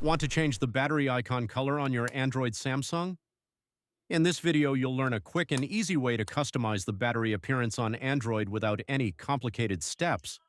Want to change the battery icon color on your Android Samsung? In this video, you'll learn a quick and easy way to customize the battery appearance on Android without any complicated steps.